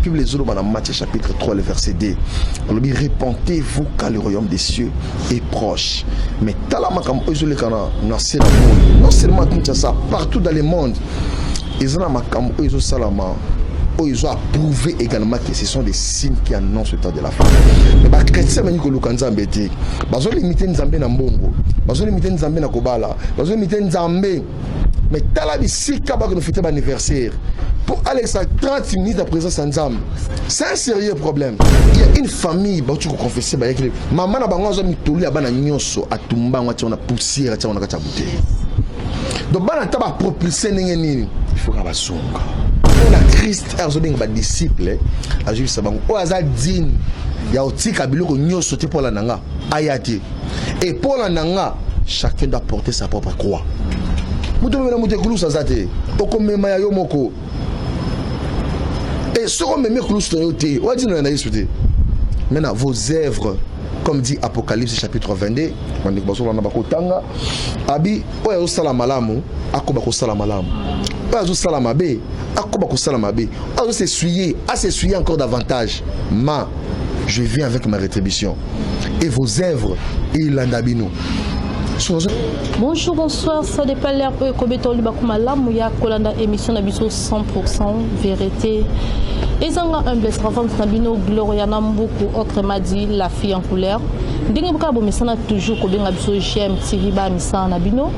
Bible les dans Matthieu chapitre 3, le verset 2. On dit répentez-vous car le royaume des cieux est proche. Mais talama comme eux kana na c'est le monde. Non seulement Kinshasa, partout dans le monde. Ils ont makam eux salama. Ils ont approuvé également que ce sont des signes qui annoncent le temps de la fin. Mais les chrétiens ne sont pas limité. Ils sont limités Nzambé na mbongo. Ils sont limités Nzambé na kobala. Ils sont limités Nzambé. Mais tala bisi kaba que nous fêtons l'anniversaire. Pour Alexa 30 minutes de présence en Nzambé. C'est un sérieux problème. Il y a une famille, tu peux confesser, maman na bango azomi tolu abana nyonso atumba ngati on a poussière tia on a kata bouteille. Donc bana taba propulser nini. Il faut ka basonga. On a Christ azobinga ba disciple azui sabango o azadine ya otika biloko nyonso te pour la nanga ayati. Et pour la nanga chacun doit porter sa propre croix. Muto mena muto kulusa zate okomema ya yomoko. Et ce qu'on me met maintenant, vos œuvres, comme dit Apocalypse chapitre 22, Abi, oya salamalamu, akobako salamalamu. Oya salamabe, akobako salamabe. Oya s'essuyer, à s'essuyer encore davantage. Ma, je viens avec ma rétribution. Et vos œuvres, il en a bino. Bonjour, bonsoir, ça dépend l'air peu Kobeto Libakumala, Mouya Kolanda émission d'Abisso 100% vérité. Et ça a un blessé avant Nabino Gloria Nambuku Okremadi, la fille en couleur. Dingebuka Bomesana toujours Kobenga Bisso GM Tiriba Misa Nabino.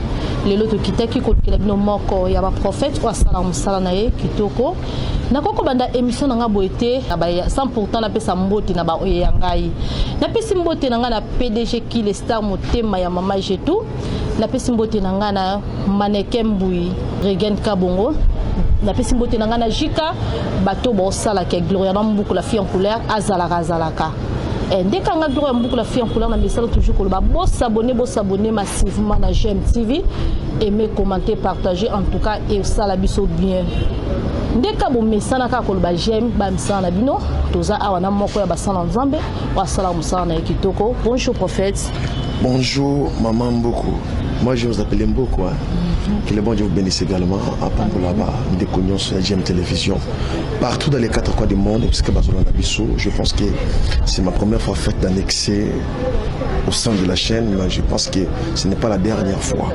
Les lots qui t'es qui Nabino Moko, Yaba prophète, ou Salam Salanae, Kitoko. Nakoko Banda émission n'a boité, 100% n'a pas sa mbote n'a pas yangai. N'a pas simbote n'a na PDG qui les stars motema ya mama jetu. N'a pas simbote n'a na mannequin boui, Regen Kabongo. Na pesi mbote na ngana jika bato bo sala ke Gloria Nambuku la fille en couleur azalaka et dès qu'on a Gloria Nambuku la fille en couleur na message toujours ko ba bo s'abonner massivement na GM TV, aimer, commenter, partager en tout cas et sala biso bien dès ka bo message ka ko ba GM ba msana bino toza awana moko ya basana nzambe wa sala musana kitoko. Bonjour prophète. Bonjour maman Mboko. Moi je vous appelle Mboko. Que le bon Dieu vous bénisse également à Pambolaba, des cognons sur la GM Télévision, partout dans les 4 coins du monde, puisque je pense que c'est ma première fois faite d'annexer au sein de la chaîne, mais je pense que ce n'est pas la dernière fois.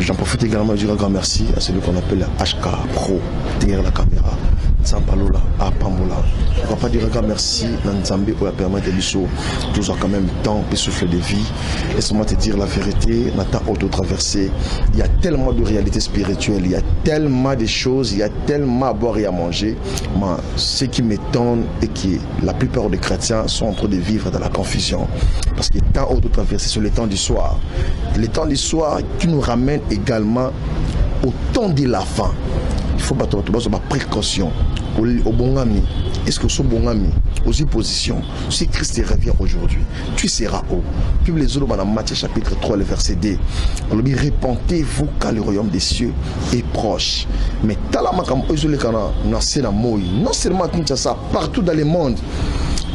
J'en profite également de dire un grand merci à celui qu'on appelle HK Pro, derrière la caméra, Sampalola, à Pambola. On va pas dire un grand merci à Nzambé pour la permettre de l'issue, toujours quand même temps et souffle de vie. Laisse-moi te dire la vérité, Nathan auto-traversé. Il y a tellement de réalités spirituelles, il y a tellement de choses, il y a tellement à boire et à manger. Mais ce qui m'étonne est que la plupart des chrétiens sont en train de vivre dans la confusion. Parce que le temps auto-traversé, c'est le temps du soir. Le temps du soir qui nous ramène également au temps de la fin. Il faut battre ma précaution. Au bon ami, est-ce que ce bon ami, aux oppositions, si Christ revient aujourd'hui, tu seras où? Bible les dans Matthieu chapitre 3, le verset 2. On dit répentez-vous car le royaume des cieux est proche. Mais talama comme eux kana na c'est la moi. Non seulement Kinshasa, partout dans le monde,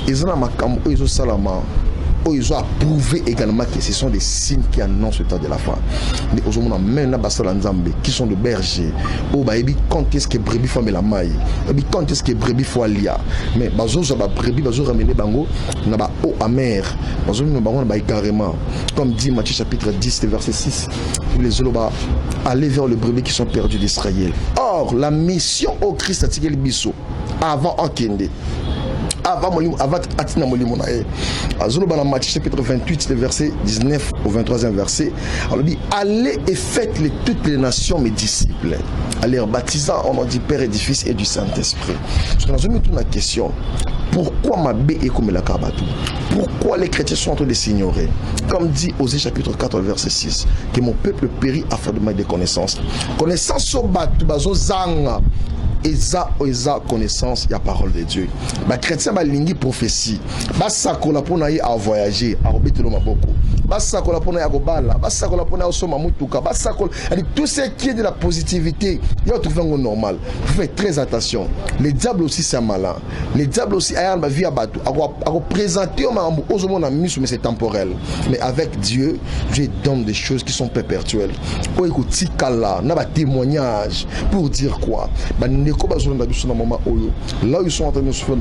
ils ont makam eux salama. Ils ont approuvé également que ce sont des signes qui annoncent le temps de la fin. Mais aujourd'hui, même qui sont de bergers, quand est-ce que brebis font la maille, quand est-ce que brebis font lia. Mais bazo ba brebis bazo ramener bango na ba eau amère. Bazo no bango na ba carrément. Comme dit Matthieu chapitre 10 verset 6, les zoloba aller vers les brebis qui sont perdus d'Israël. Or, la mission au Christ a tiré le biseau avant Okende. Avant Atina Molimo dans Matthieu chapitre 28, le verset 19 au 23e verset, on dit allez et faites toutes les nations mes disciples. Allez en baptisant au nom du Père et du Fils et du Saint-Esprit. Parce que nous avons une question. Pourquoi ma bé est comme la Kabatou? Pourquoi les chrétiens sont en train de s'ignorer? Comme dit Osée chapitre 4 verset 6, que mon peuple périt afin de manquer de connaissances. Connaissance au bateau, bazo zanga. Eza connaissance la parole de Dieu. Ba chrétien ba lingi prophétie. Ba sakola pour naï à voyager, à obéter le maboko. basakola pona ya kobala, basakola pona ya soma mutuka, basakola, tout ce qui est de la positivité, il y a tout fait normal. Vous faites très attention. Les diables aussi c'est malin. Les diables aussi ayant ma vie à battre, à représenter au mambo aux hommes mais c'est temporel. Mais avec Dieu, Dieu donne des choses qui sont perpétuelles. Oh écoute, là, n'a pas témoignage pour dire quoi? Là où ils sont en train de souffrir,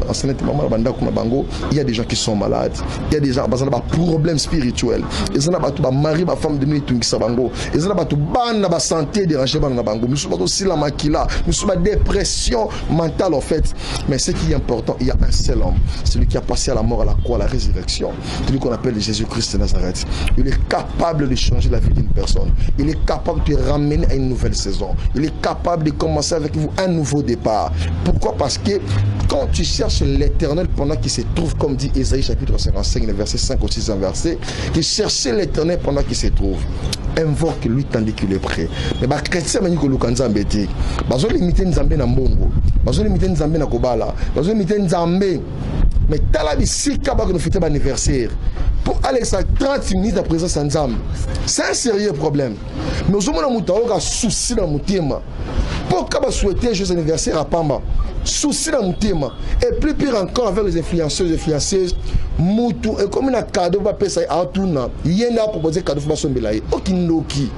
il y a des gens qui sont malades, il y a des gens qui ont des problèmes spirituels, ils ont des mari, ma femme de nuit, ils ont des santé dérangée, ils ont aussi la maquilla, ils ont des dépression mentale en fait. Mais ce qui est important, il y a un seul homme, celui qui a passé à la mort, à la croix, à la résurrection, celui qu'on appelle Jésus-Christ de Nazareth. Il est capable de changer la vie d'une personne. Il est capable de ramener à une nouvelle saison. Il est capable de commencer avec vous un nouveau départ. Pourquoi? Parce que quand tu cherches l'éternel pendant qu'il se trouve, comme dit Ésaïe chapitre 55, verset 5 au 6 verset, tu cherches l'éternel pendant qu'il se trouve. Invoque lui tandis qu'il est prêt. Mais les chrétiens ont limité Nzambe na mbongo, ils ont limité Nzambe na kobala, ils ont limité Nzambe. Mais t'as la visite qui nous fêter l'anniversaire. Pour aller à 30 minutes de présence en Nzambe, c'est un sérieux problème. Mais nous avons un souci dans mon thème. Pourquoi souhaiter juste anniversaire à Pamba? Souci dans mon thème. Et plus pire encore avec les influenceurs et influenceuses. Moutou, et comme un cadeau va payer ça à tout le monde. Il y a proposé cadeau pour son belaï. Okinoki.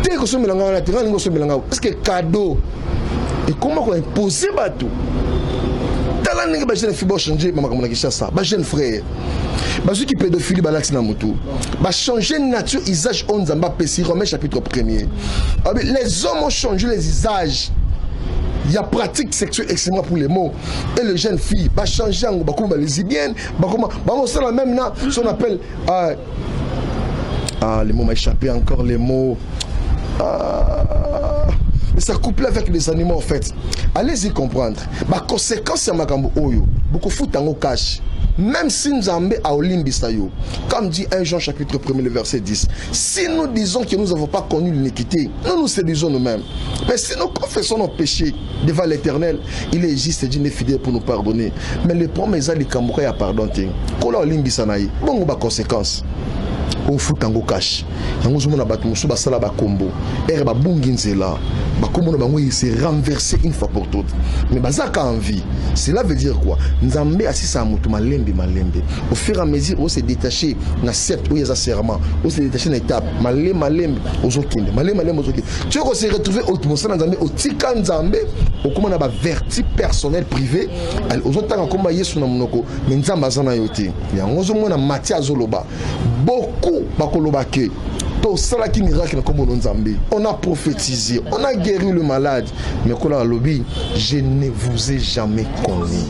Dès que son mélange, est-ce que cadeau? Et comment on impose bateau? Dans l'année que je vais changer, ma jeune frère. Ceux qui pédophilie, changer nature, usage, on Nzamba Pessi, Romains chapitre 1er. Les hommes ont changé les usages. Il y a pratique sexuelle extrêmement pour les mots. Et les jeunes filles, changer en les lesbiennes, même là, ce qu'on appelle. Les mots m'ont échappé encore, les mots. Ça couple avec les animaux en fait. Allez-y comprendre. La conséquence c'est Makambo Oyo. Beaucoup foutent en cash. Même si nous avons à Olimbisayo, comme dit 1 Jean chapitre 1 le verset 10, si nous disons que nous n'avons pas connu l'iniquité, nous nous séduisons nous-mêmes. Mais si nous confessons nos péchés devant l'Éternel, il existe Dieu est fidèle pour nous pardonner. Mais le promesse de Kamouka a pardonné. Quand on Olimbisanaï, bon ba conséquence. Au foot en cash. Yango zomo na bato musu basala ba combo. Er ba bunginzela. Ba combo na bango il s'est renversé une fois pour toutes. Mais bazaka en vie. Cela veut dire quoi? Nzambe asisa mutu malembe. Au fur et à mesure on s'est détaché na sept ou yeza serment. On s'est détaché na étape malembe ozokinde. Malembe ozokinde. Tu vas se retrouver au Timosa Nzambe au tika Nzambe au comment na ba verti personnel privé. Ozotanga komba Yesu na munoko. Mais Nzambe azana yote. Yango zomo na Matthieu azoloba. Beaucoup bakolobake to salaki miracle comme Nzambe. On a prophétisé, on a guéri le malade, mais kola lobby, je ne vous ai jamais connu.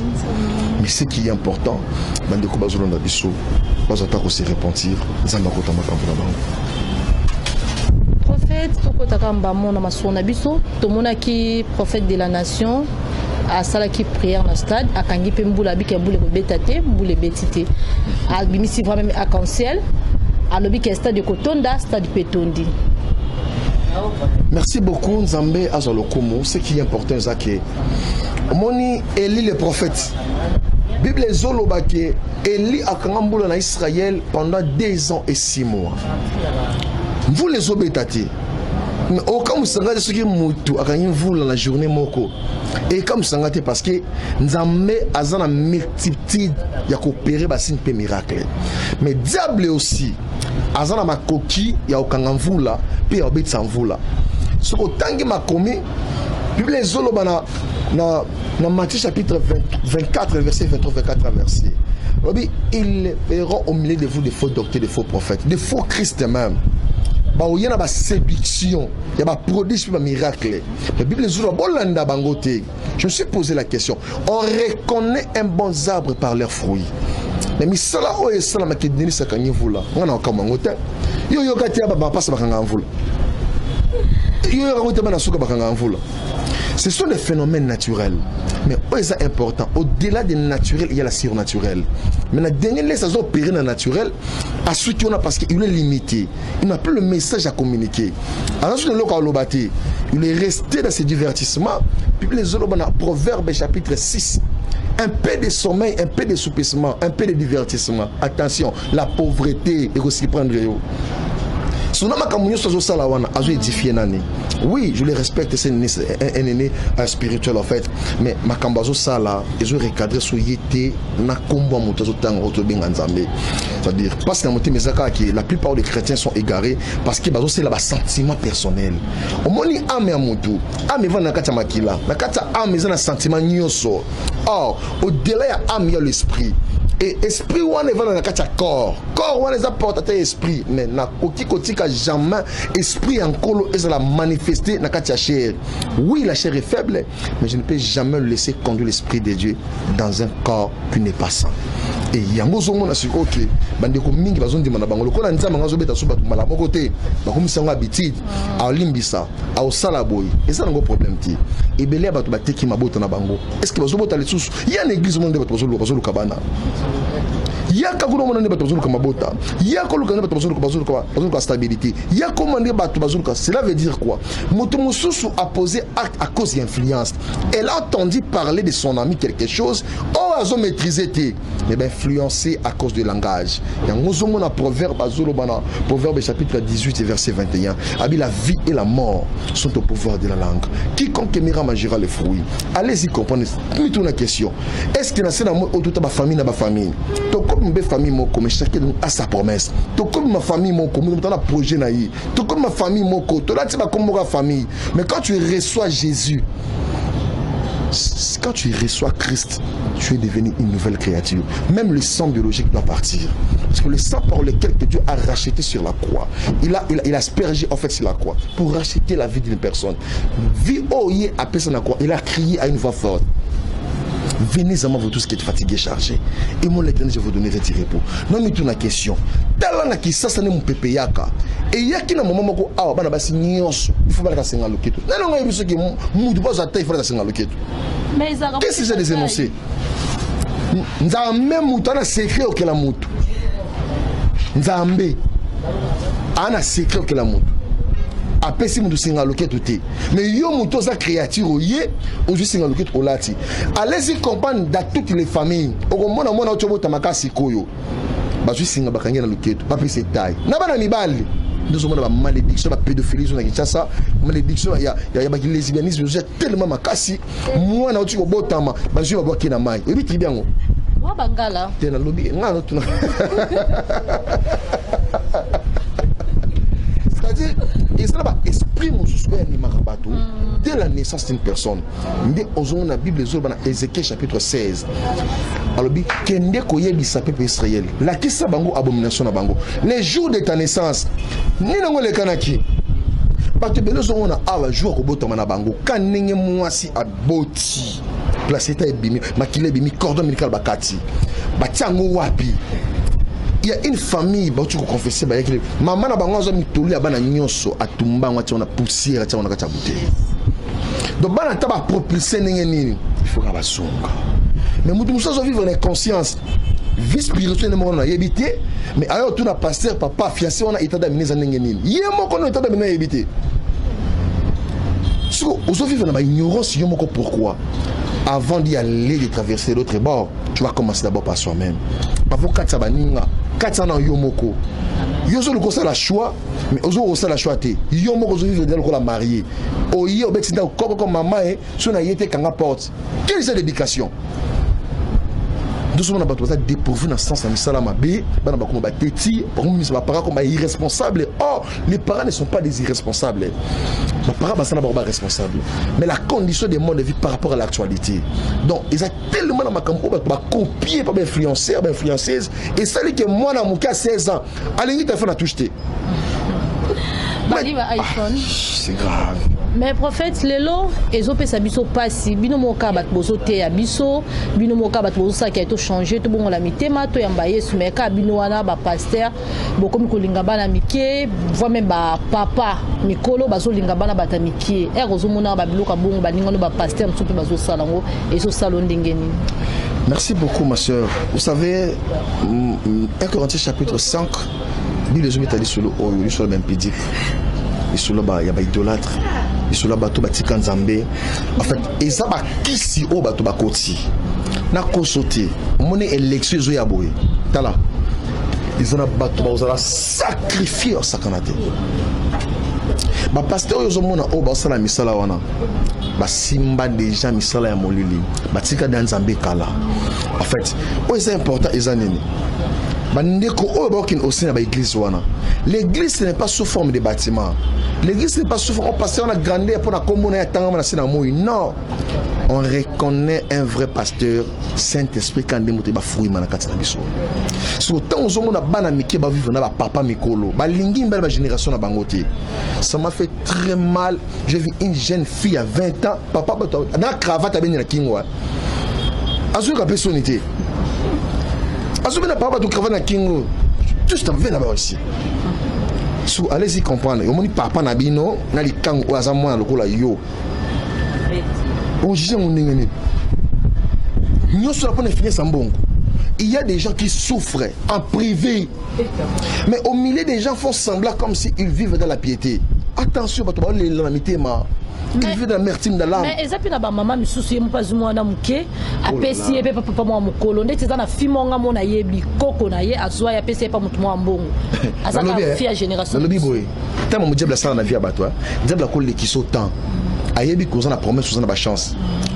Mais ce qui est important, bande ko bazolanda biso, bazata ko se repentir, Nzamba ko tamaka vraiment. Prophète tokotaka mbamo na masona biso, tomona ki prophète de la nation à salaki prière dans stade à kangi pe mbula bi ke mbule ko betate, mbule betité. A bimisi vraiment à cancel. Alors, il y a un stade de Kotonda, stade de Petondi. Merci beaucoup, Nzambe Azalokomo. Ce qui est important, c'est que Moni Eli le prophète. Bible Zolobake, Eli a Kangamboula en Israël pendant 2 ans et 6 mois. Vous les obétatez. Mais au cas où vous savez ce qui est moutou, à vous la journée moko. Et comme vous savez parce que Nzambe a une multitude de coopérer basin pe miracle. Mais diable aussi. Azana makoki ya okangamvula pe ya obetsa mvula. Soko tangi makomi Bible zoloba na Matthieu chapitre 24 verset 23-24 verset. Ils verront au milieu de vous des faux docteurs, des faux prophètes, des faux Christ même. Il y a une séduction, il y a un prodige, un miracle. La Bible dit, je me suis posé la question. On reconnaît un bon arbre par leurs fruits. Mais si on est là, ce sont des phénomènes naturels. Mais c'est important. Au-delà des naturels, il y a la surnaturelle. Mais la dernière laisse opérer dans le naturel, à ceux qui ont parce qu'il est limité. Il n'a plus le message à communiquer. Alors, il est resté dans ces divertissements. Puis les Proverbes chapitre 6, Un peu de sommeil, un peu de soupissement, un peu de divertissement. Attention, la pauvreté est aussi prendre. Oui, je les respecte, c'est un aîné spirituel en fait, mais Makambazo Sala, ils ont recadré sur Yété, Nakombo Moutazo Tang, Otobinganzambe. C'est-à-dire, parce que la plupart des chrétiens sont égarés parce que c'est là sentiment personnel. Au moins, âme à Moutou, âme va Nakata Makila, Nakata âme est un sentiment nyoso. Or, au-delà de l'âme, il y a l'esprit. Et esprit on est dans le corps on les apporte à esprit mais na kotika jamais esprit en colo et ça la manifester na katia chair. Oui, la chair est faible, mais je ne peux jamais laisser conduire l'esprit de Dieu dans un corps qui n'est pas sain. Et yango zo mona siko ke bande ko mingi bazondi mana bango lokola nzamba ngazo beta suba tumala mokote bakomisa habitude a limbisa a osala boy et ça ngo problème ti et belé bato bateki mabota na bango est-ce que bazo bota les sous il y a une église monde bato bazo kabana yaka kuna mona bato bazo kamabota yaka luka bato stabilité yaka mona bato bazo cela veut dire quoi moto mususu a posé acte à cause d'influence. Elle a entendu parler de son ami quelque chose oh azo maîtriser té mais ben influencé à cause du langage. Il y a un proverbe chapitre 18 verset 21. La vie et la mort sont au pouvoir de la langue. Quiconque aimera mangera les fruits. Allez-y comprendre. Mettons la question. Est-ce que dans la famille, ma famille, ma famille, mais chacun a sa promesse. Comme ma famille, mon a projet naï. Comme ma famille, mon famille. Mais quand tu reçois Jésus, quand tu reçois Christ, tu es devenu une nouvelle créature. Même le sang biologique doit partir. Parce que le sang par lequel que Dieu a racheté sur la croix, il a aspergé en fait sur la croix pour racheter la vie d'une personne. Vie oye à personne à quoi il a crié à une voix forte. Venez à moi, vous tous qui êtes fatigués, chargés. Et moi, l'Éternel, je vais vous donner votre repos. Non, mais tout la question. Talana qui ça, n'est mon pépé yaka. Et il y a qui n'a moment où ah, bah, bah, c'est nyos. Il faut pas la singa loketo. Non, non, il faut que moudou pas à taille, il faut la singa loketo. Mais qu'est-ce que c'est des énoncés? Nzambe moutana secret au kela moutou. Nzambe ana secret au kela moutou. Après si nous singa loketo te. Mais yo moutou sa créature yé, aujourd'hui singa loketo olati. Allez-y comprendre dans toutes les familles. Au mona mona ochobo tamaka sikoyo. Ba ju singa bakanga na loketo, pas plus taille. Na bana mibali. Nous avons une malédiction, la pédophilie, la malédiction, il y a des lesbianisme, j'ai tellement makasi. Moi, je suis au botama, je suis au botama. Et puis, tu bien. Moi, Bangala. Tu es dans le lobby. C'est-à-dire, il s'agit d'esprit dès la naissance d'une personne. Dès la Bible, Ézéchiel chapitre 16. Alors, kende koyebi sa peuple Israël. La kisa bango abomination na bango. Les jours de ta naissance, ni nango le kanaki. Parce que belozo on a awa jour ko botama na bango. Kanenge mwasi aboti. Placenta ebimi, makile bimi cordon médical bakati. Batiango wapi. Il y a une famille ba tu ko confesser ba yakile. Maman na bango zo mitoli abana nyonso atumba ngwa tia na poussière tia na kacha bouté. Donc bana taba propulser nenge nini. Il faut ka basonga. Mais nous devons vivre en conscience. Vie spirituelle, on a évité. Mais alors, tout le pasteur, papa, fiancé, on a état d'amener les années. Il y a un mot qu'on a état d'amener éviter. Si vous vivez dans l'ignorance, il y a un mot pourquoi. Avant d'y aller, de traverser l'autre bord, tu vas commencer d'abord par soi-même. Parce que quand tu as un katana yomoko. Yozo le conseil la choix, mais ozo conseil la choix te. Yomoko ozo vivre dans le la marié. Oye obexida comme maman et son a été quand porte. Quelle est cette éducation? Nous sommes dépourvus dans le sens de Salama B, les parents comme irresponsables. Or, les parents ne sont pas des irresponsables. Les parents sont d'abord responsables. Mais la condition des modes de vie par rapport à l'actualité. Donc, ils ont tellement copié par les influenceurs, les influenceuses. Et ça dit que moi, dans 16 ans, allez, il a fait la touche. C'est grave. Mais prophète lelo ezope sa biso pasi bino moka bat bozo te ya biso bino moka bat bozo sa ki a été changé to bongo la mitema to yamba Yesu meka bino wana ba pasteur bokomi kolinga bana mike voit même ba papa mikolo bazo linga bana bata mike erozo mona ba biloka bongo ba ningono ba pasteur msope bazo salango et so salon ndengeni. Merci beaucoup ma sœur. Vous savez 1 Corinthiens chapitre 5 Bible zo mitali solo oyo sur le même pédic. Et sur le bas, il y a des idolâtres. Et sur le bateau, il y a des nzambe. En fait, et ça, il y a des kisi au bateau bakoti. na kosote mone élection zo ya boye tala ils ont battu ba sacrifier au sakanate ba pasteur yo zo mona o ba sala misala wana ba simba déjà misala ya molili ba tika dans Nzambe kala en fait c'est important ezanini bandeko o ba kin aussi na ba église wana l'église ce n'est pas sous forme de bâtiment l'église n'est pas sous forme on passe on a grandeur pour na kombo na tanga na sina moyi non on reconnaît un vrai pasteur Saint-Esprit quand demote ba fruit manakati na biso so tant on zomona bana mike ba vivre na ba papa mikolo ba lingi mbala ba génération na bangote ça m'a fait très mal j'ai vu une jeune fille à 20 ans papa na cravate abeni na kingwa azu ka personnalité azu bena papa to cravate na kingo tout ça vient là-bas aussi so allez-y comprendre yo moni papa na bino na likango o azamwa na lokola yo il y a des gens qui souffrent en privé, mais au milieu des gens font semblant comme s'ils vivent dans la piété. Attention, ils vivent dans l'amertume de l'âme. Mais exactement, na maman misusu pas zumwana muke apesi ebe papa mwa mukolo ndeti za na fimo nga mona yebi koko na ye azwa ya pesi pa mutu mwa mbongo azaka fia génération. Le biboy. Tant mon diable ça na vie abatwa. Diable ko le kiso temps. Ayebi ko na promesse na ba chance.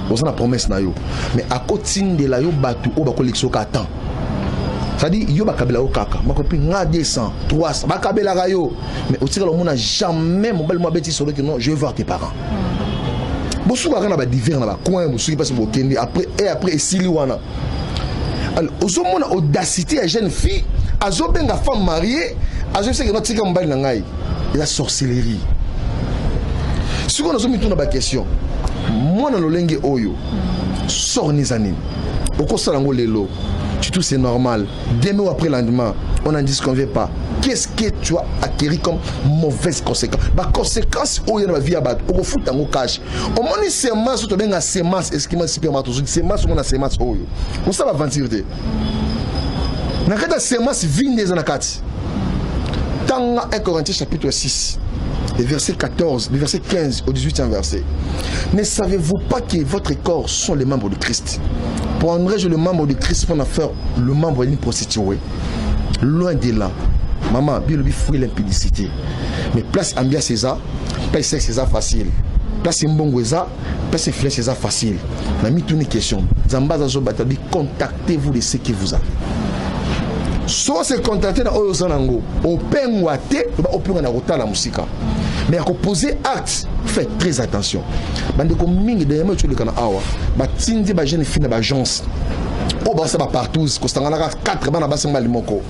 Oza na promesse na yo. Mais à côté de la yo batu o ba ko le kiso ka temps. C'est-à-dire yo ba kabela o kaka. Ma copine nga 200, 300 ba kabela ga yo. Mais au tika lo mona jamais mon bel moi bêtise sur le que non, je veux voir tes parents. Bosu ba na ba divers na ba coin bosu passe bo kendi après esili wana. Alors ozo mona audacité à jeune fille, azo benga femme mariée, azo se que no tika mbali na ngai. La sorcellerie. Ce qu'on a mis tout dans la question, moi dans le lengue oyo, sort nizanine. Au cours de l'élo, tout c'est normal. Demain ou après lendemain, on n'en disconvient pas. Qu'est-ce que tu as acquis comme mauvaise conséquence? Ma conséquence, où il y a la vie à battre, au foot en cash. Au moins, c'est semence, tu as bien semence, est-ce qu'il m'a supermarché? Semence, on a semence oyo. On s'en va aventurer. Dans le cas de semence, vine des anakati. Dans 1 Corinthiens chapitre 6. Le verset 14, le verset 15 au 18e verset. Ne savez-vous pas que votre corps sont les membres de Christ? Prendrais-je le membre de Christ pour en faire le membre d'une prostituée? Loin de là. Maman, bien le fouille l'impudicité. Mais place Ambia César, place César facile. Place Mbongo César, place Flèche César facile. On a mis toutes les questions. Zambaza Zobatabi, contactez-vous de ce que vous avez. Soit se contacter dans Oyozanango, au Pengwate, au Penganarota la musique. Mais à poser acte, faites très attention. Bande comme mingi de yama tu le kana awa, ba tindi ba jeune fille na ba agence. O ba ça ba partout, ko stangana 4 bana ba sema limoko.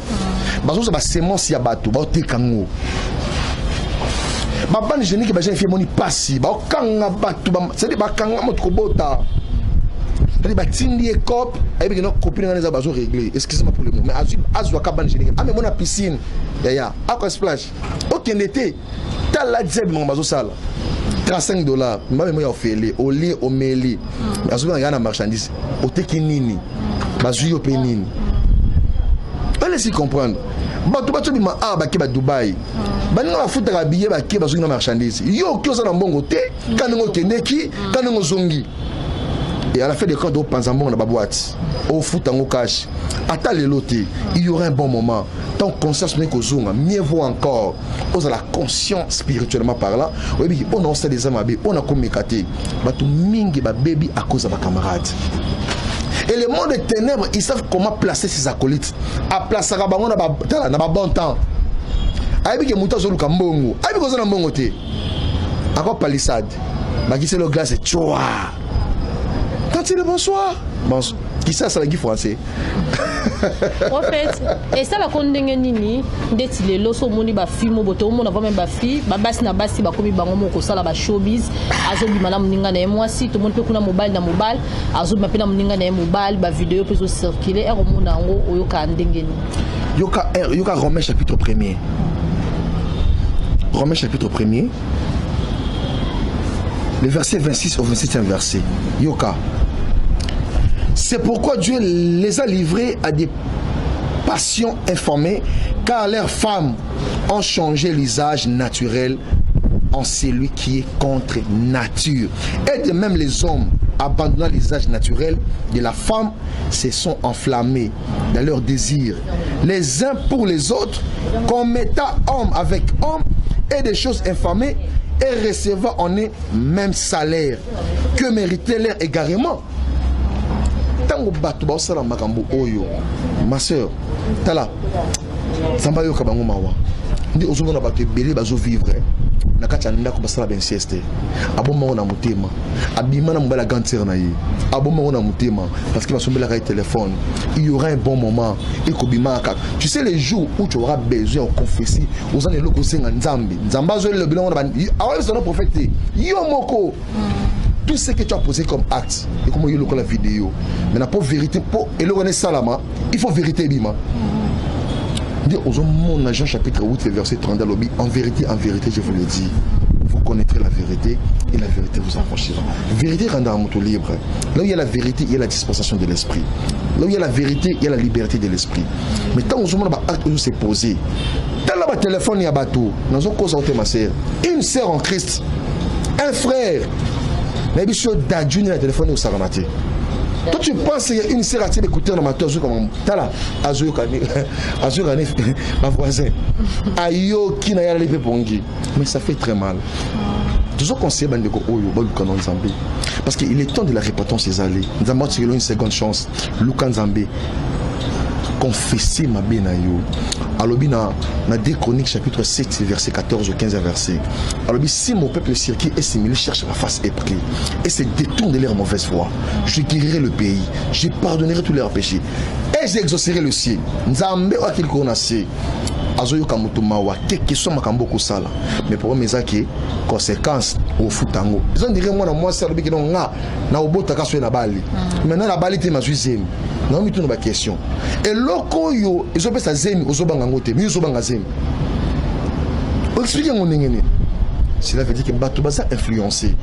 Ba zo ba semence ya bato, ba te kango. Ba ban jeune ki ba jeune fille moni passi, ba kanga bato ba, c'est ba kanga mot ko bota. C'est ba tindi e cop, et bien no copine na za ba zo régler. Excusez-moi pour le mot, mais azwa ka ban jeune. Ah mais mon piscine. Ya, aqua splash. OK n'était la diable mon bazo sala $35 même moi ofele au lit au meli azuba ngana marchandise au tekinini bazu yo penini allez-y comprendre bato bima ba ke ba Dubai banina ba futa ka billet ba ke bazu na marchandise yo ki oza na mbongo te kanengo kendeki kanengo zongi et à la fin de compte au panzambo na ba boîte au futa ngo cash ata le loté il y aura un bon moment. Tant conscience n'est qu'aux zones, mieux vaut encore. On a la conscience spirituellement par là. On a des amis, on a communiqué. Tout mingi ba baby à cause de ma camarade. Et le monde des ténèbres, ils savent comment placer ses acolytes. À placer la bango na ba bon temps. Aïbi ke muta zolu kambongo. Aïbi ko zona mbongo te. Encore palissade. Ba qui c'est le gars c'est choua. Quand il est bonsoir. Bonsoir. Qui ça la français? En fait, et ça la kondenge nini ndeti lelo so moni ba film boto mo na va même ba fi ba basi na basi ba komi bango moko sala ba showbiz azobi mana muninga na moi si tout le monde peut kuna mobile na mobile azobi mapena muninga na mobile ba vidéo peut circuler et au monde ngo oyoka ndenge ni yoka Romains chapitre 1er. Romains chapitre 1er. Le verset 26 au 27e verset. Yoka. C'est pourquoi Dieu les a livrés à des passions informées, car leurs femmes ont changé l'usage naturel en celui qui est contre nature. Et de même les hommes abandonnant les âges naturels de la femme, se sont enflammés dans leurs désirs, les uns pour les autres, commettant homme avec homme et des choses infamées et recevant en eux même salaire que méritait leur égarement. Tango batu ba osala makambo oyo, ma sœur, tala, samba yo kabango mawa. Ndi ozongo na batu ebele bazo vivre. Na kati ya ndako basala ben sieste. Aboma na mutema. Abima na mbala gantier na ye. Aboma na mutema parce que basombela ka téléphone. Il y aura un bon moment. Et kobima kaka. Tu sais les jours où tu auras besoin de confesser, ozana loko senga nzambe. Nzamba zo le bilongo na ba. Ah ouais, c'est un prophète. Yo moko. Tout ce que tu as posé comme acte, et comment il y a la vidéo. Mais pour vérité, pour éloigner Salama, il faut vérité bima. Mon agent chapitre 8 verset 30 en vérité, je vous le dis, vous connaîtrez la vérité et la vérité vous affranchira. Vérité rendra un moto libre. Là où il y a la vérité, il y a la dispensation de l'esprit. Là où il y a la vérité, il y a la liberté de l'esprit. Mais tant que acte s'est posé, dans le téléphone il y a bateau, dans une cause ma sœur, une sœur en Christ, un frère. Mais bien sûr, d'adjunir le téléphone au Saramate. Toi, tu penses qu'il y a une sœur qui écouter dans ma tour comme Tala, Azoyo Kane, ma voisin, Ayo qui n'a pas pongi. Mais ça fait très mal. Toujours conseiller Bandeko Oyo, Lukan Nzambe. Parce qu'il est temps de la repentance des allées. Nous avons une seconde chance. Lukan Nzambe. Confesser ma benayo. Alors, dans 2 Chroniques, chapitre 7, verset 14 au 15 verset. Alors, si mon peuple circuit est similé, cherche la face épris et se détourne de leur mauvaise voie, je guérirai le pays, je pardonnerai tous leurs péchés et j'exaucerai le ciel. Nzambe wa qu'il connaisse. Azoyo kamuto mawa keke so makambo ko sala. Mais pour mes acquis, conséquences au futango. Ils ont dit moi c'est le biki nga na obota ka so na bali. Maintenant la bali te mazuzemi. Non, mais tout une question. Et loko yo, ils ont fait ça zemi, ils ont bangangote, mais ils ont bangazemi. Expliquez-moi n'engene. Cela veut dire que bato baza influencé.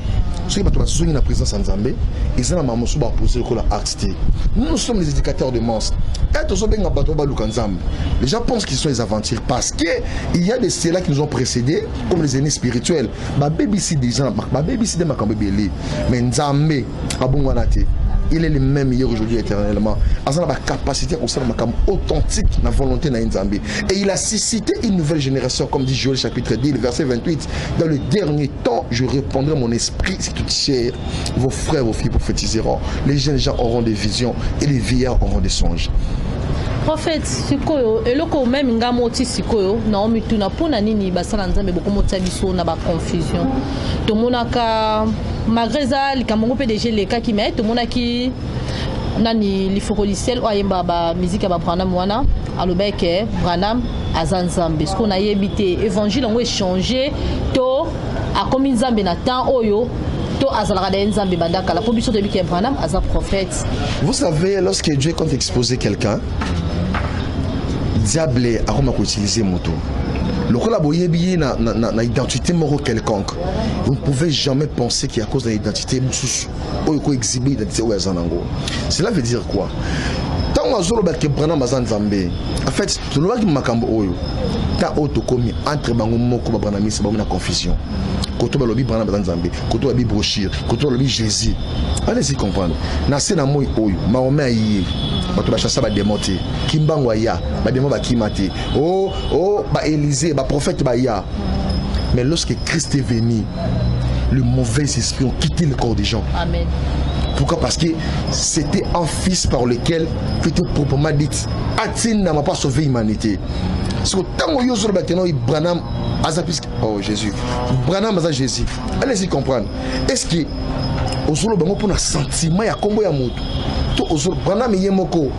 Ceux qui bato baza la présence en Zambé, ils ont maman sous poser le acte. Nous sommes les éducateurs de monstres. Et tous les bato baluka Nzambe. Les gens pensent qu'ils sont les aventuriers parce que il y a des ceux-là qui nous ont précédés comme les aînés spirituels. Ma baby si des gens, ma baby si des makambe belé. Mais Nzambe abungwanate. Il est le même hier aujourd'hui éternellement. Il a la capacité à authentique, la volonté de Nzambe. Et il a suscité une nouvelle génération, comme dit Joël chapitre 10, le verset 28. Dans le dernier temps, je répandrai mon esprit, c'est toute chair. Vos frères, vos filles prophétiseront. Les jeunes gens auront des visions et les vieillards auront des songes. Prophète sikoyo eloko même ngamoti sikoyo na omituna pona nini basala Nzambe bokomota biso na ba confusion to monaka malgré ça likamongo PDG leka ki met to monaki nani lifokoliciel oyemba ba musique ba Branham wana alobeke Branham azanzambe ce qu'on a yebité évangile on échanger to a comme Nzambe na temps oyo. Vous savez, lorsque Dieu compte exposer quelqu'un, diable a utilisé moto. Le collaboyer na identité moro quelconque. Vous ne pouvez jamais penser qu'il y a cause de l'identité ou exhiber l'identité ou azanango. Cela veut dire quoi? Tant que Branham azanzambe, en fait, tout le monde qui makambo oyo, ta auto commis entre bango moko ba Branham c'est ba confusion. Koto balobi Branham bazanzambe, koto balobi brochure, koto balobi Jésus. Allez-y comprendre. Na sena moi oyo, Mahomet ayi, bato ba chassa ba démonter. Kimbango ya, ba démon ba kimate. Oh, ba Élisée, ba prophète ba ya. Mais lorsque Christ est venu, le mauvais esprit ont quitté le corps des gens. Amen. Pourquoi? Parce que c'était un fils par lequel, plutôt proprement dit, Atin n'a pas sauvé l'humanité. Parce que tant que Yosur Bateno, Branham, oh Jésus, Branham, Jésus. Allez-y comprendre. Est-ce que Ozolo Bango pour un sentiment, il y a combien de mots? Tout Ozolo Branham y est moko.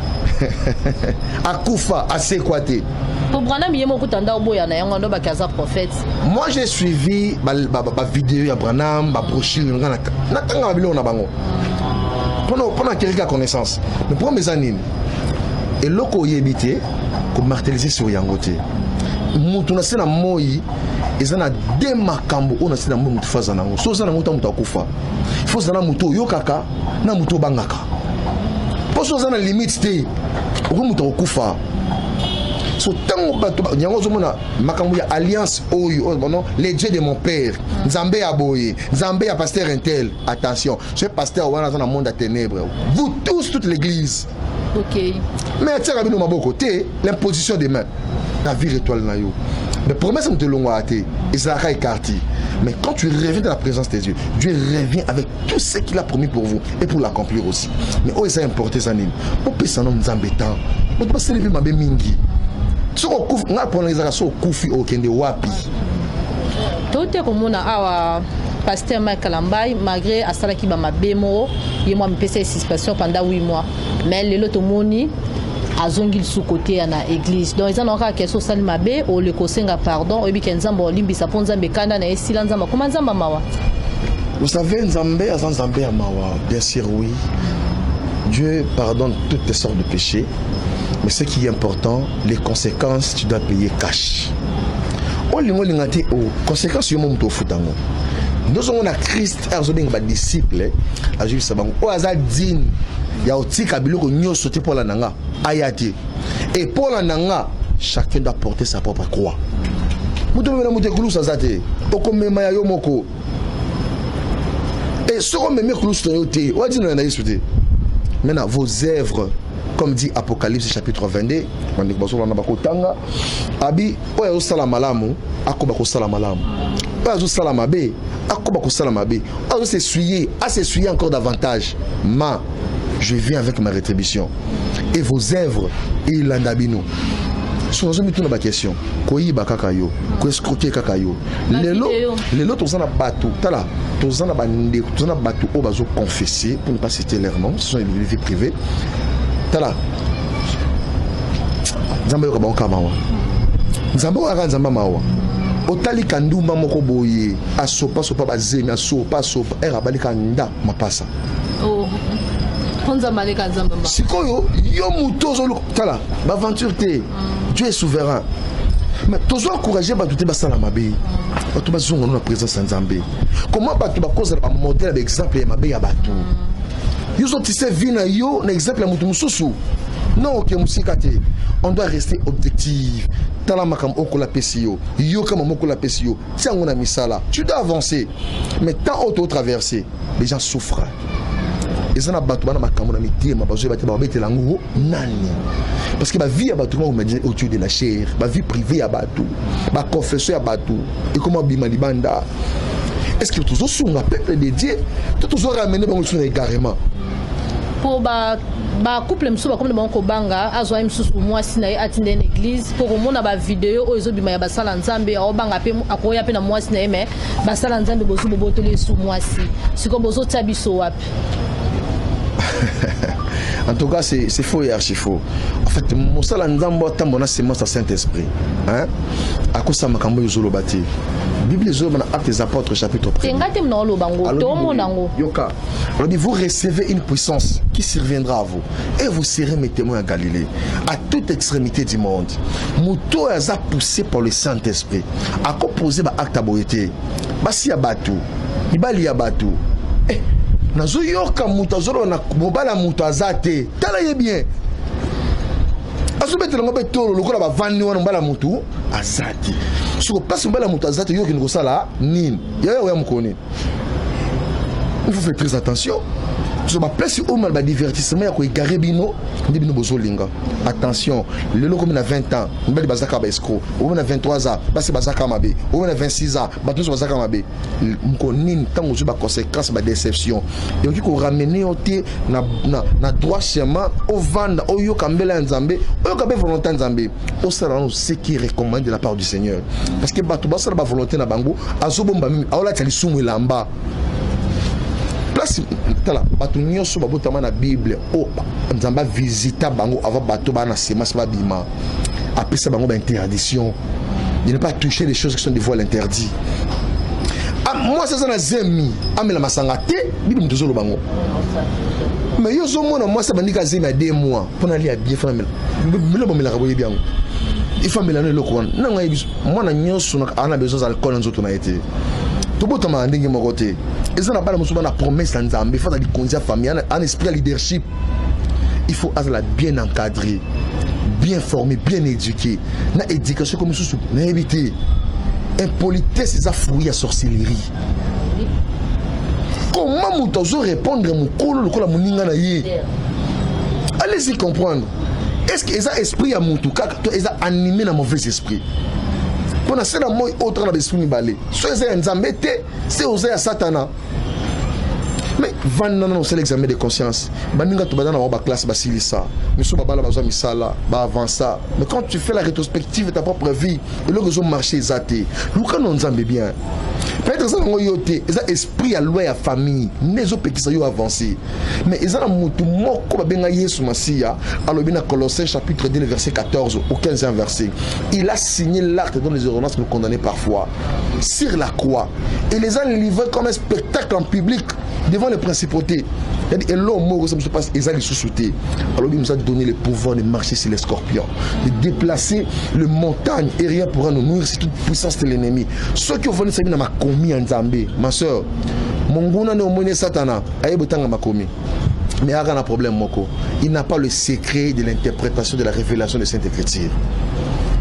Akufa, Asekwate. Pour Branham y est moko tanda oboya na yango ndo bakaza prophète. Moi j'ai suivi ma vidéo ya Branham, ma brochure, na tanga bilo na bango. Pendant quelques connaissances. Mais pour mes années, et loko yebité, comme martelisé sur Yangote. Moutuna sena moi, ils ont des makambo, on a sena moi mutu fazanango. So zana muta muta kufa. Il faut zana muto yokaka, na muto bangaka. Pour so zana limite te, on muta kufa. so tango bato nyango zomona makambo ya alliance oyo non les dieux de mon père Nzambe ya boye Nzambe ya pasteur intel attention ce pasteur wana dans le monde à ténèbres vous tous toute l'église OK mais tiens rabino maboko té l'imposition des mains la vie étoile na yo mais promesse de longue athée et ça a écarté mais quand tu reviens dans la présence de Dieu Dieu revient avec tout ce qu'il a promis pour vous et pour l'accomplir aussi mais oh ça importé ça nim pour pesa non Nzambe tant on doit se lever mabe mingi soko kufi nga pona ezaka so kufi okende wapi tote komona awa pasteur Michael Ambai malgré asalaki ba mabemo ye moi mpesa suspension pendant 8 mois mais lelo to moni azongi sous côté na église donc ils en aura question sali mabe o le kosenga pardon obi kenzamba olimbisa po Nzambe kanda na esila Nzamba comment Nzamba mawa vous savez Nzambe azan Nzambe ya mawa bien sûr oui Dieu pardonne toutes tes sortes de péchés mais ce qui est important les conséquences tu dois payer cash olingo lingate o conséquences yo moto futango nous on a Christ azobinga ba disciple ajubi sabango o azadine ya otika biloko nyoso te pour la nanga ayati et pour la nanga chacun doit porter sa propre croix muto mena muto kulusa zate okomema ya yo moko et ce qu'on me met kulusa yote o adina na yisute maintenant vos œuvres comme dit Apocalypse chapitre 22 on dit baso na bakotanga abi oyo sala malamu akoba ko sala malamu oyo sala mabe akoba ko sala mabe oyo s'essuyer encore davantage ma je viens avec ma rétribution et vos œuvres il andabino sur zo mituna ba question koyiba kaka yo ko escroquer kaka yo lelo tozana bato tala tozana bande tozana bato o bazo confesser pour ne pas citer leur nom ce sont des vies privées tala Nzambe yo ka banka mawa Nzambe wa Nzamba mawa otali kandumba moko boye asopa sopa bazemi asopa era balika nda mapasa oh Nzamba maleka Nzamba sikoyo yo mutozo tala ba aventure te Dieu est souverain mais toujours encourager bato te basala mabe bato bazonga na présence de Nzambe comment bato bakoza ba modèle d'exemple ya mabe ya bato yo so tisse vina yo na exemple ya mutu mususu non ok musika te on doit rester objectif tala makam okola pesio yo kama mokola pesio tiango na misala tu dois avancer mais tant auto traverser les gens souffrent et ça na bato bana makambo na mitema bazo ba te ba betela ngo nani parce que ba vie ya bato mo imaginer autour de la chair ba vie privée ya bato ba confession ya bato et comment bima libanda est-ce que toujours sur un peuple de Dieu toujours ramener bango sur égarement pour ba couple msuba comme le ko banga azwa msusu mwasi na atinde na église pour mona ba vidéo ozo bima ya basala Nzambe o banga pe akoya pe na mwasi na eme basala Nzambe bozo bobotole su mwasi siko bozo tabiso wapi en tout cas c'est faux et archi faux en fait mosala Nzambe tambona semence à Saint-Esprit hein akosa makambo yozolo bati Bible zo na Actes des Apôtres chapitre 1 tengate mna lo bango to monango yoka alors vous recevez une puissance qui surviendra à vous et vous serez mes témoins à Galilée à toute extrémité du monde muto aza poussé par le Saint-Esprit a composé ba acte aboyete basi ya batu ibali ya batu nazo yoka muto zolo na mobala muto azate tala ye bien asubetela ngobe tolo lokola bavandi wana mbala mutu azati soko place mbala mutu azati yoki ngosala nini ya mukoni il faut faire très attention sur ma place au mal ba divertissement ya ko égarer bino ndibino bozolinga attention le loko na 20 ans mbali bazaka ba escroc ou na 23 ans basi bazaka mabe ou na 26 ans bato bazaka mabe mkonini tango zo ba conséquence ba déception et qui ko ramener oté na droit chemin au vendre au yo kambela Nzambe au kabe volonté Nzambe au sera ce qui recommande de la part du Seigneur parce que bato basala ba volonté na bango azobomba mimi aola tali sumu lamba place tala bato nyonso babotama na Bible o Nzamba visita bango avant bato bana semence ba bima apesa bango ba interdiction de ne pas toucher les choses qui sont des voiles interdits moi ça na zemi amela masanga te Bible mtozolo bango mais yo zo mona moi ça bandika zemi à 2 mois pour aller bien faire melo bomela kaboye bien il faut melano le courant na ngai moi na nyonso na ana besoin d'alcool nzoto na été tout botama ndenge moko te et na bala musuba na promesse à Nzambe il faut aller conduire famille en esprit leadership il faut être bien encadré bien formé, bien éduqué. Na éducation comme sous na évité. Impolitesse c'est ça fouille à sorcellerie. Comment vous devez répondre à mon colo le col à mon ingana yé? Allez-y comprendre. Est-ce que ça esprit à mon tout cas, ils ont animé dans mauvais esprit? Quand on a fait la moi autre dans l'esprit balé. Soit ils ont embêté, c'est osé à Satan. Mais non, c'est l'examen de conscience. Baninga tu badana ba classe ba silisa. Monsieur babala ba misala, ba avancer. Mais quand tu fais la rétrospective de ta propre vie, et le réseau marché zaté. Luka non nzambe bien. Peut-être ça ngo yoté, ils ont esprit à loi à famille, nezo peki ça yo avancer. Mais ils ont mutu moko ba benga Yesu Masia, alors bien Colossiens chapitre 2 verset 14 au 15e verset. Il a signé l'acte dont les ordonnances nous condamnaient parfois sur la croix. Et les a livrés comme un spectacle en public devant les principautés. Et l'homme mort, ça se passe, ils ont les sous-soutés. Alors il nous a donné le pouvoir de marcher sur les scorpions, de déplacer les montagnes et rien pourra nous nourrir, c'est toute puissance de l'ennemi. Ceux qui ont venu ça m'a commis en Zambé, ma soeur, mon gona ne omone satana, aïe botanga m'a commis. Mais il y a un problème, Moko. Il n'a pas le secret de l'interprétation de la révélation de Sainte Écriture.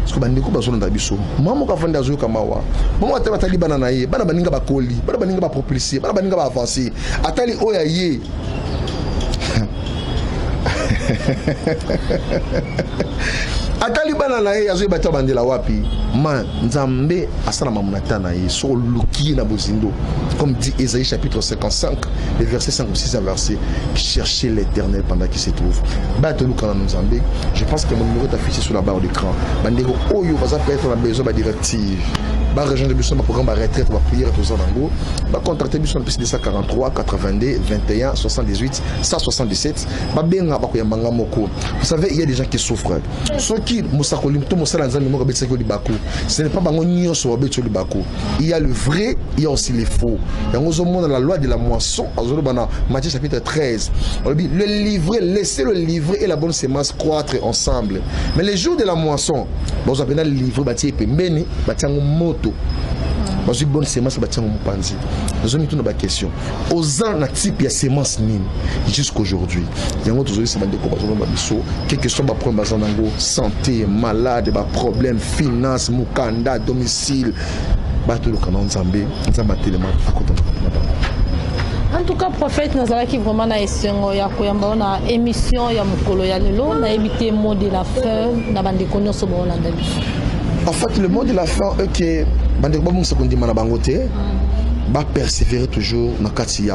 Parce que bandeko bazo na biso mama ka fanda zo kamawa mama ataba tali banana ye bana baninga ba koli bana baninga ba propulser bana baninga ba avancer atali oya ye atali banana ye azo bata bandela wapi man nzambe asana mamunata na ye so luki na bozindo comme dit Ésaïe chapitre 55 le verset 5 ou 6 verset cherchez l'Éternel pendant qu'il se trouve bato lukana nzambe. Je pense que mon numéro est affiché sur la barre d'écran bandeko oyo baza peut-être na besoin ba directive ba rejoindre biso ma programme ba retraite ba prière tout ça nango ba contacter biso na plus de 143 82 21 78 177 ba benga ba koyambanga moko. Vous savez il y a des gens qui souffrent ceux qui musakoli to musala nzambe moko betsa ko libako. Ce n'est pas bango nyonso betsa libako. Il y a le vrai, il y a aussi les faux. Dans la loi de la moisson, Matthieu chapitre 13, on dit le livret, laissez le livret et la bonne semence croître ensemble. Mais les jours de la moisson, vous avez le livret, bâti pembeni, bâti en moto. Vous avez bonne semence, bâti en mopanzi. Nous avons une question. Aux ans, na type de semence mine jusqu'aujourd'hui. Il y a un autre quel que soit ma problème, santé, malade, problème, finance, mukanda, domicile. En tout cas, prophète, nous avons vraiment une émission ya mukolo ya lelo na éviter mot de la fin na bande konyo so bon en fait le mot de la fin est que bande ko musa kundi mana bangote va persévérer toujours dans il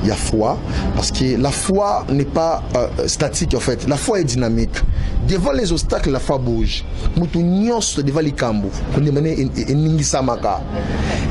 y a foi parce que la foi n'est pas statique en fait, la foi est dynamique. Devant les obstacles la foi bouge. Mutu nyonso devant likambo kundi mané eningisa maka.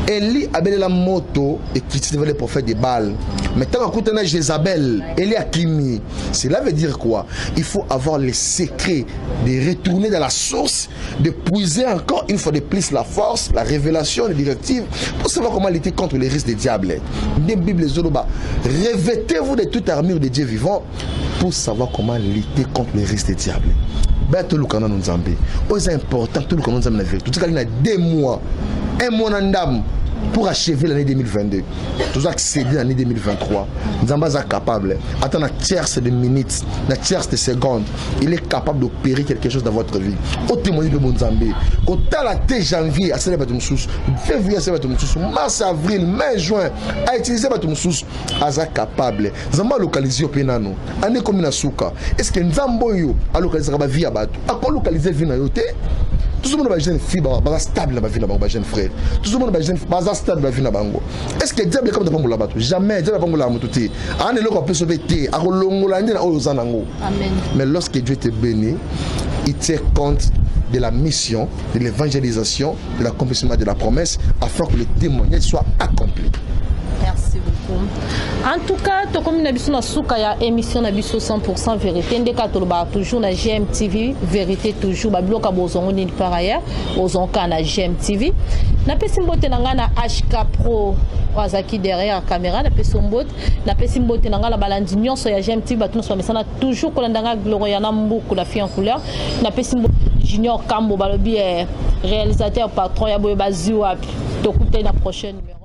Eli abele la moto et critique devant les prophètes de Baal. Maintenant quand on a Jézabel, Eli Akimi. Cela veut dire quoi? Il faut avoir les secrets de retourner dans la source, de puiser encore une fois de plus la force, la révélation, les directives pour savoir comment lutter contre les risques des diables. Des Bibles Zoloba. Revêtez-vous de toute armure de Dieu vivant pour savoir comment lutter contre les risques des diables. Tout le monde nous Zambé. C'est important, tout le monde nous Zambé. Tout ça, il y a 2 mois, 1 mois d'âme pour achever l'année 2022. Tout accéder l'année 2023. Zamba est capable. Attends la tierce de minutes, la tierce de secondes. Il est capable d'opérer quelque chose dans votre vie. Au témoignage de mon Zambé. Quand tu la T janvier à celle de Sous, février à celle de Sous, mars, avril, mai, juin, à utiliser votre Sous, Aza capable. Zamba localisé au Penano. Année comme une souka. Est-ce que Nzambo yo a localisé la vie à Batou? À quoi localiser vie na yote? Tout le monde a jeune fille, stable dans la vie, na jeune frère. Tout le monde a jeune stable dans la vie, na bango. Est-ce que diable est comme dans la bateau? Jamais diable pas la moto. On est là pour sauver té. Amen. Mais lorsque Dieu te bénit, il tient compte de la mission, de l'évangélisation, de l'accomplissement de la promesse, afin que le témoignage soit accompli. Merci beaucoup. En tout cas, comme nous avons une émission 100% vérité, nous avons toujours na GMTV, vérité toujours. Nous avons par ailleurs, nous avons na GMTV. Nous avons na HK Pro, qui derrière la caméra, nous avons na balandi nyonso ya GMTV, nous avons toujours kolandanga Gloriana Mbuku la fille en couleur. Nous avons Junior Kambo, réalisateur patron ya Boye Baziwa. Donc, la prochaine numéro.